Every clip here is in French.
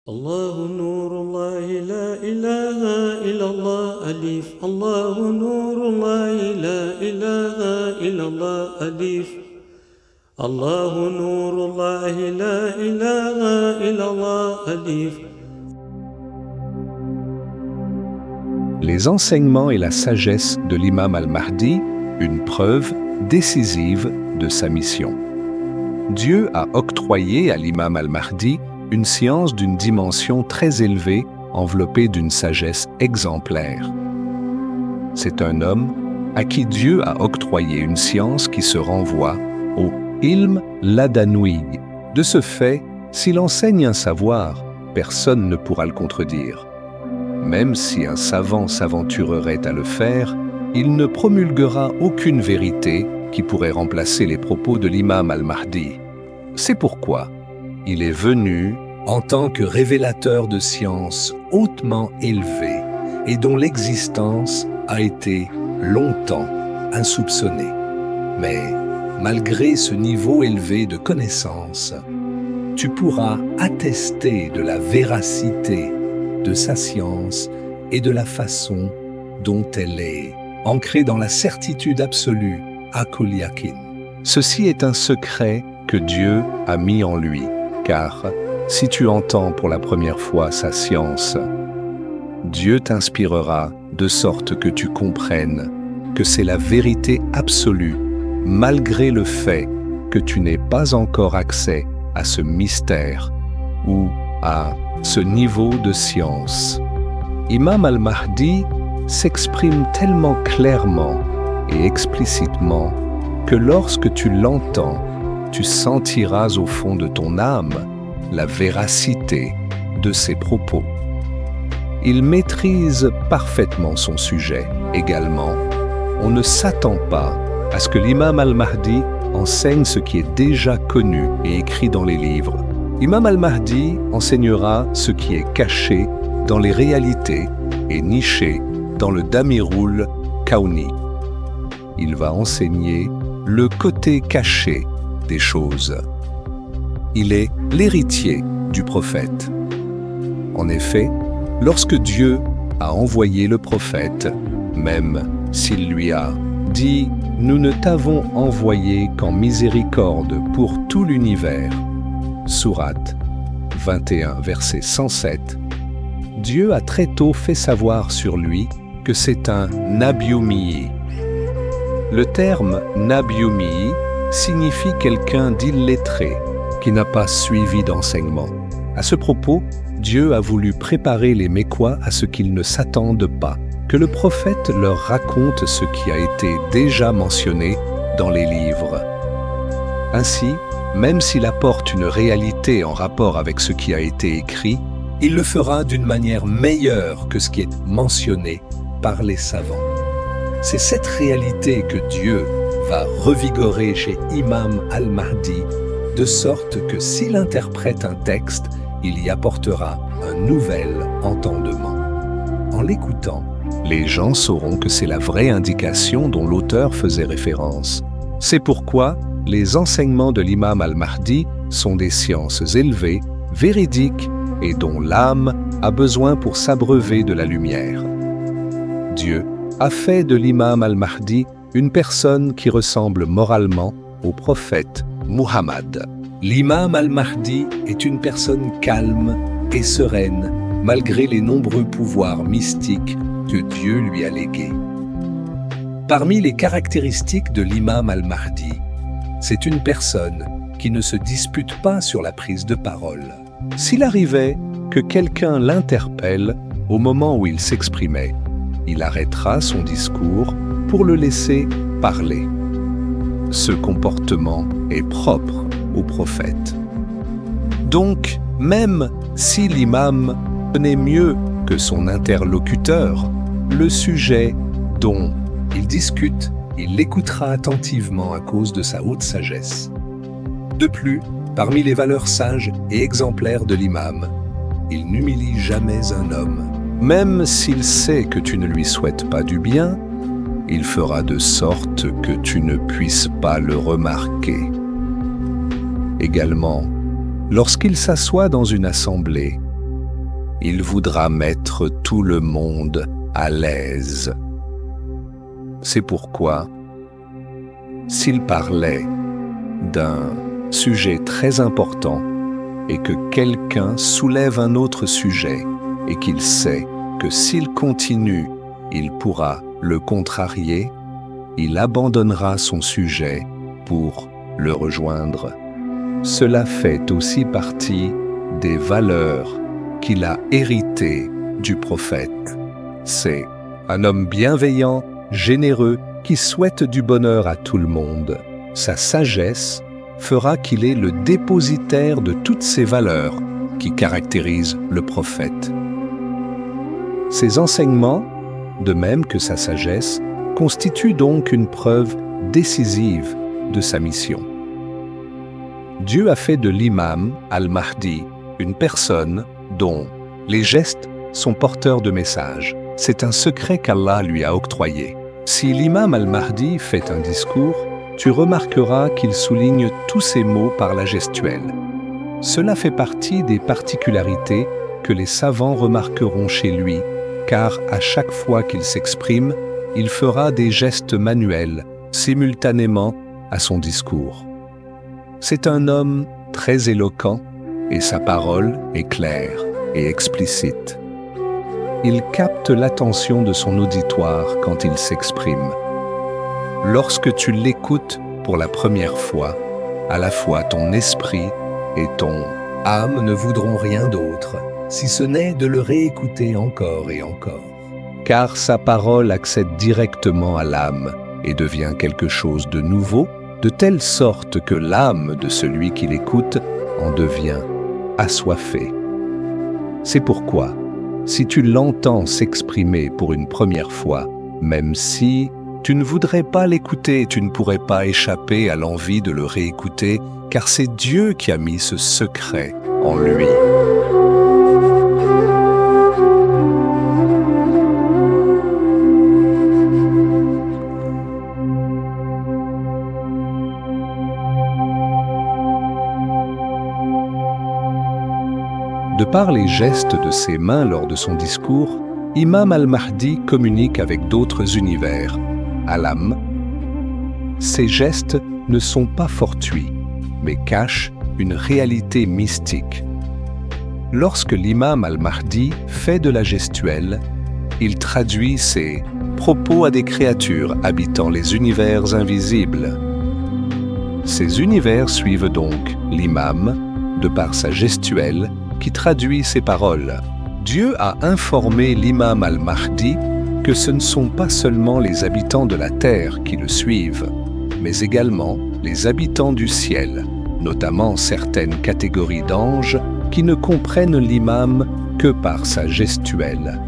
الله نور الله لا إله إلا الله ألف الله نور الله لا إله إلا الله ألف الله نور الله لا إله إلا الله ألف. Les enseignements et la sagesse de l'imam al-Mahdi, une preuve décisive de sa mission. Dieu a octroyé à l'imam al-Mahdi une science d'une dimension très élevée, enveloppée d'une sagesse exemplaire. C'est un homme à qui Dieu a octroyé une science qui se renvoie au ilm ladanoui. De ce fait, s'il enseigne un savoir, personne ne pourra le contredire. Même si un savant s'aventurerait à le faire, il ne promulguera aucune vérité qui pourrait remplacer les propos de l'imam al-Mahdi. C'est pourquoi il est venu en tant que révélateur de sciences hautement élevées et dont l'existence a été longtemps insoupçonnée. Mais malgré ce niveau élevé de connaissance, tu pourras attester de la véracité de sa science et de la façon dont elle est ancrée dans la certitude absolue, Akul Yakin. Ceci est un secret que Dieu a mis en lui, car si tu entends pour la première fois sa science, Dieu t'inspirera de sorte que tu comprennes que c'est la vérité absolue, malgré le fait que tu n'aies pas encore accès à ce mystère ou à ce niveau de science. Imam al-Mahdi s'exprime tellement clairement et explicitement que lorsque tu l'entends, tu sentiras au fond de ton âme la véracité de ses propos. Il maîtrise parfaitement son sujet. Également, on ne s'attend pas à ce que l'imam al-Mahdi enseigne ce qui est déjà connu et écrit dans les livres. Imam al-Mahdi enseignera ce qui est caché dans les réalités et niché dans le Damirul Kauni. Il va enseigner le côté caché des choses. Il est l'héritier du prophète. En effet, lorsque Dieu a envoyé le prophète, même s'il lui a dit « Nous ne t'avons envoyé qu'en miséricorde pour tout l'univers » Sourate 21, verset 107, Dieu a très tôt fait savoir sur lui que c'est un Nabiumi. Le terme Nabiumi signifie quelqu'un d'illettré, qui n'a pas suivi d'enseignement. À ce propos, Dieu a voulu préparer les Mécois à ce qu'ils ne s'attendent pas, que le prophète leur raconte ce qui a été déjà mentionné dans les livres. Ainsi, même s'il apporte une réalité en rapport avec ce qui a été écrit, il le fera d'une manière meilleure que ce qui est mentionné par les savants. C'est cette réalité que Dieu va revigorer chez Imam al-Mahdi, de sorte que s'il interprète un texte, il y apportera un nouvel entendement. En l'écoutant, les gens sauront que c'est la vraie indication dont l'auteur faisait référence. C'est pourquoi les enseignements de l'imam al-Mahdi sont des sciences élevées, véridiques et dont l'âme a besoin pour s'abreuver de la lumière. Dieu a fait de l'imam al-Mahdi une personne qui ressemble moralement au prophète Muhammad. L'imam al-Mahdi est une personne calme et sereine malgré les nombreux pouvoirs mystiques que Dieu lui a légués. Parmi les caractéristiques de l'imam al-Mahdi, c'est une personne qui ne se dispute pas sur la prise de parole. S'il arrivait que quelqu'un l'interpelle au moment où il s'exprimait, il arrêtera son discours pour le laisser parler. Ce comportement est propre au prophète. Donc, même si l'imam connaît mieux que son interlocuteur le sujet dont il discute, il l'écoutera attentivement à cause de sa haute sagesse. De plus, parmi les valeurs sages et exemplaires de l'imam, il n'humilie jamais un homme. Même s'il sait que tu ne lui souhaites pas du bien, il fera de sorte que tu ne puisses pas le remarquer. Également, lorsqu'il s'assoit dans une assemblée, il voudra mettre tout le monde à l'aise. C'est pourquoi, s'il parlait d'un sujet très important et que quelqu'un soulève un autre sujet et qu'il sait que s'il continue, il pourra le contrarier, il abandonnera son sujet pour le rejoindre. Cela fait aussi partie des valeurs qu'il a héritées du prophète. C'est un homme bienveillant, généreux, qui souhaite du bonheur à tout le monde. Sa sagesse fera qu'il est le dépositaire de toutes ces valeurs qui caractérisent le prophète. Ses enseignements, de même que sa sagesse, constituent donc une preuve décisive de sa mission. Dieu a fait de l'imam al-Mahdi une personne dont les gestes sont porteurs de messages. C'est un secret qu'Allah lui a octroyé. Si l'imam al-Mahdi fait un discours, tu remarqueras qu'il souligne tous ses mots par la gestuelle. Cela fait partie des particularités que les savants remarqueront chez lui, car à chaque fois qu'il s'exprime, il fera des gestes manuels simultanément à son discours. C'est un homme très éloquent et sa parole est claire et explicite. Il capte l'attention de son auditoire quand il s'exprime. Lorsque tu l'écoutes pour la première fois, à la fois ton esprit et ton âme ne voudront rien d'autre, si ce n'est de le réécouter encore et encore. Car sa parole accède directement à l'âme et devient quelque chose de nouveau, de telle sorte que l'âme de celui qui l'écoute en devient assoiffée. C'est pourquoi, si tu l'entends s'exprimer pour une première fois, même si tu ne voudrais pas l'écouter, tu ne pourrais pas échapper à l'envie de le réécouter, car c'est Dieu qui a mis ce secret en lui. De par les gestes de ses mains lors de son discours, Imam al-Mahdi communique avec d'autres univers. Alam. Ces gestes ne sont pas fortuits, mais cachent une réalité mystique. Lorsque l'imam al-Mahdi fait de la gestuelle, il traduit ses propos à des créatures habitant les univers invisibles. Ces univers suivent donc l'imam, de par sa gestuelle, qui traduit ses paroles. Dieu a informé l'imam al-Mahdi que ce ne sont pas seulement les habitants de la terre qui le suivent, mais également les habitants du ciel, notamment certaines catégories d'anges qui ne comprennent l'imam que par sa gestuelle.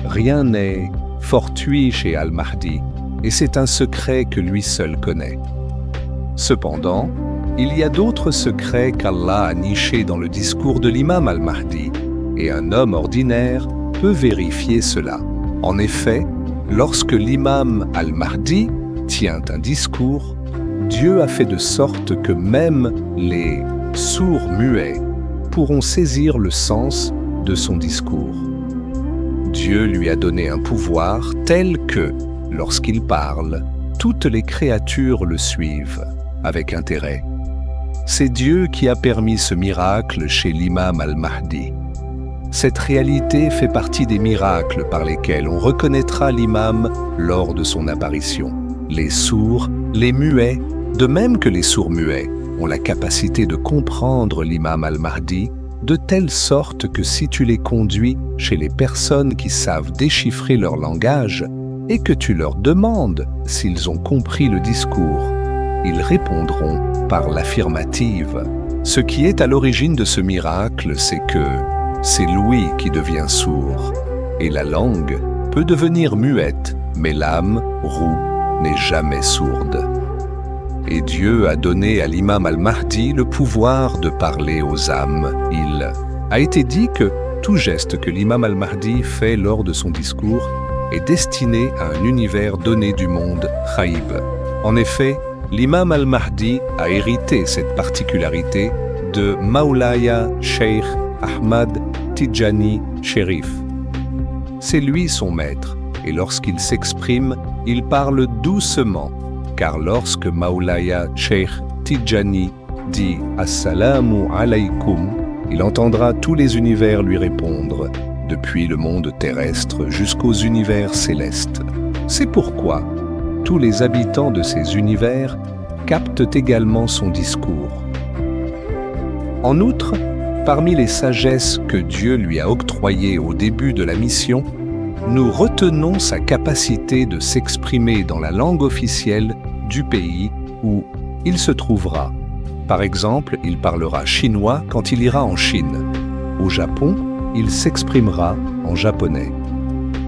Rien n'est fortuit chez al-Mahdi, et c'est un secret que lui seul connaît. Cependant, il y a d'autres secrets qu'Allah a nichés dans le discours de l'imam al-Mahdi, et un homme ordinaire peut vérifier cela. En effet, lorsque l'imam al-Mahdi tient un discours, Dieu a fait de sorte que même les sourds muets pourront saisir le sens de son discours. Dieu lui a donné un pouvoir tel que, lorsqu'il parle, toutes les créatures le suivent avec intérêt. C'est Dieu qui a permis ce miracle chez l'imam al-Mahdi. Cette réalité fait partie des miracles par lesquels on reconnaîtra l'imam lors de son apparition. Les sourds, les muets, de même que les sourds muets, ont la capacité de comprendre l'imam al-Mahdi de telle sorte que si tu les conduis chez les personnes qui savent déchiffrer leur langage et que tu leur demandes s'ils ont compris le discours, ils répondront par l'affirmative. Ce qui est à l'origine de ce miracle, c'est que c'est l'ouïe qui devient sourd, et la langue peut devenir muette, mais l'âme, roue, n'est jamais sourde. Et Dieu a donné à l'imam al-Mahdi le pouvoir de parler aux âmes. Il a été dit que tout geste que l'imam al-Mahdi fait lors de son discours est destiné à un univers donné du monde Khaïb. En effet, l'imam al-Mahdi a hérité cette particularité de Maulaya Sheikh Ahmad Tidjani Sherif. C'est lui son maître, et lorsqu'il s'exprime, il parle doucement, car lorsque Maulaya Cheikh Tidjani dit « Assalamu alaykum », il entendra tous les univers lui répondre, depuis le monde terrestre jusqu'aux univers célestes. C'est pourquoi tous les habitants de ces univers captent également son discours. En outre, parmi les sagesses que Dieu lui a octroyées au début de la mission, nous retenons sa capacité de s'exprimer dans la langue officielle du pays où il se trouvera. Par exemple, il parlera chinois quand il ira en Chine. Au Japon, il s'exprimera en japonais.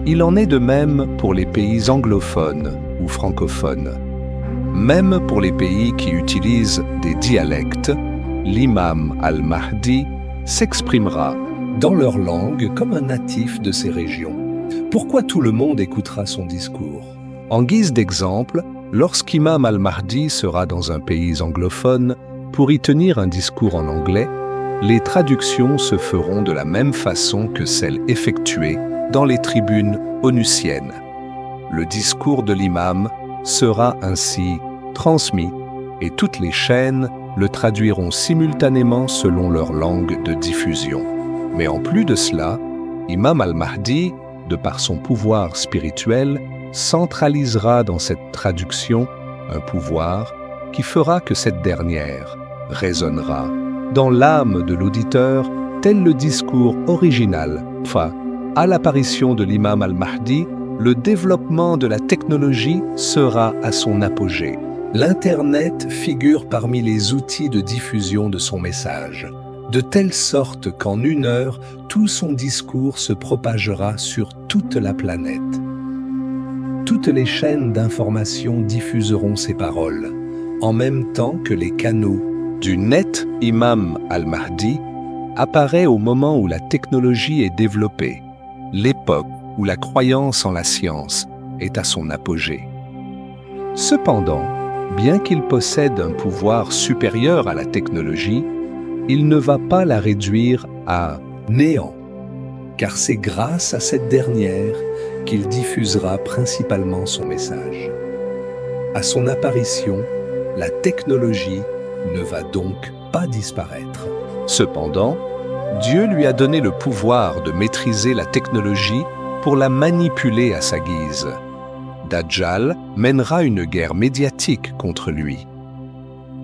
Il en est de même pour les pays anglophones ou francophones. Même pour les pays qui utilisent des dialectes, l'imam al-Mahdi s'exprimera dans leur langue comme un natif de ces régions. Pourquoi tout le monde écoutera son discours? En guise d'exemple, lorsqu'imam al-Mahdi sera dans un pays anglophone, pour y tenir un discours en anglais, les traductions se feront de la même façon que celles effectuées dans les tribunes onusiennes. Le discours de l'imam sera ainsi transmis et toutes les chaînes le traduiront simultanément selon leur langue de diffusion. Mais en plus de cela, Imam al-Mahdi, de par son pouvoir spirituel, centralisera dans cette traduction un pouvoir qui fera que cette dernière résonnera dans l'âme de l'auditeur tel le discours original. Enfin, à l'apparition de l'imam al-Mahdi, le développement de la technologie sera à son apogée. L'Internet figure parmi les outils de diffusion de son message, de telle sorte qu'en 1 heure, tout son discours se propagera sur toute la planète. Toutes les chaînes d'information diffuseront ses paroles, en même temps que les canaux du net. Imam al-Mahdi apparaît au moment où la technologie est développée, l'époque où la croyance en la science est à son apogée. Cependant, bien qu'il possède un pouvoir supérieur à la technologie, il ne va pas la réduire à néant, car c'est grâce à cette dernière qu'il diffusera principalement son message. À son apparition, la technologie ne va donc pas disparaître. Cependant, Dieu lui a donné le pouvoir de maîtriser la technologie pour la manipuler à sa guise. Dajjal mènera une guerre médiatique contre lui.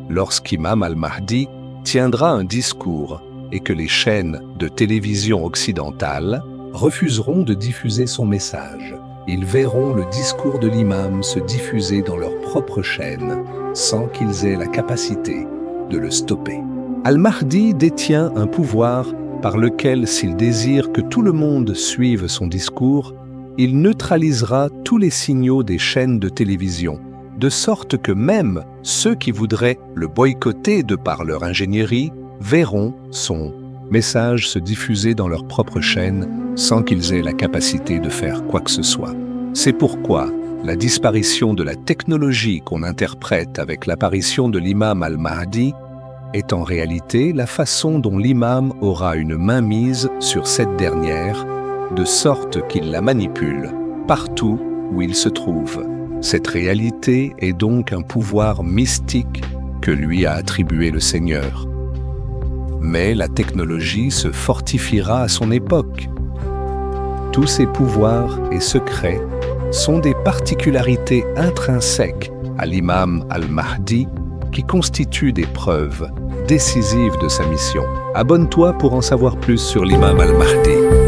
Lorsqu'Imam al-Mahdi tiendra un discours et que les chaînes de télévision occidentales refuseront de diffuser son message, ils verront le discours de l'imam se diffuser dans leur propre chaîne sans qu'ils aient la capacité de le stopper. Al-Mahdi détient un pouvoir par lequel, s'il désire que tout le monde suive son discours, il neutralisera tous les signaux des chaînes de télévision, de sorte que même ceux qui voudraient le boycotter de par leur ingénierie verront son message se diffuser dans leur propre chaîne sans qu'ils aient la capacité de faire quoi que ce soit. C'est pourquoi la disparition de la technologie qu'on interprète avec l'apparition de l'imam al-Mahdi est en réalité la façon dont l'imam aura une mainmise sur cette dernière, de sorte qu'il la manipule partout où il se trouve. Cette réalité est donc un pouvoir mystique que lui a attribué le Seigneur. Mais la technologie se fortifiera à son époque. Tous ces pouvoirs et secrets sont des particularités intrinsèques à l'imam al-Mahdi qui constituent des preuves décisives de sa mission. Abonne-toi pour en savoir plus sur l'imam al-Mahdi.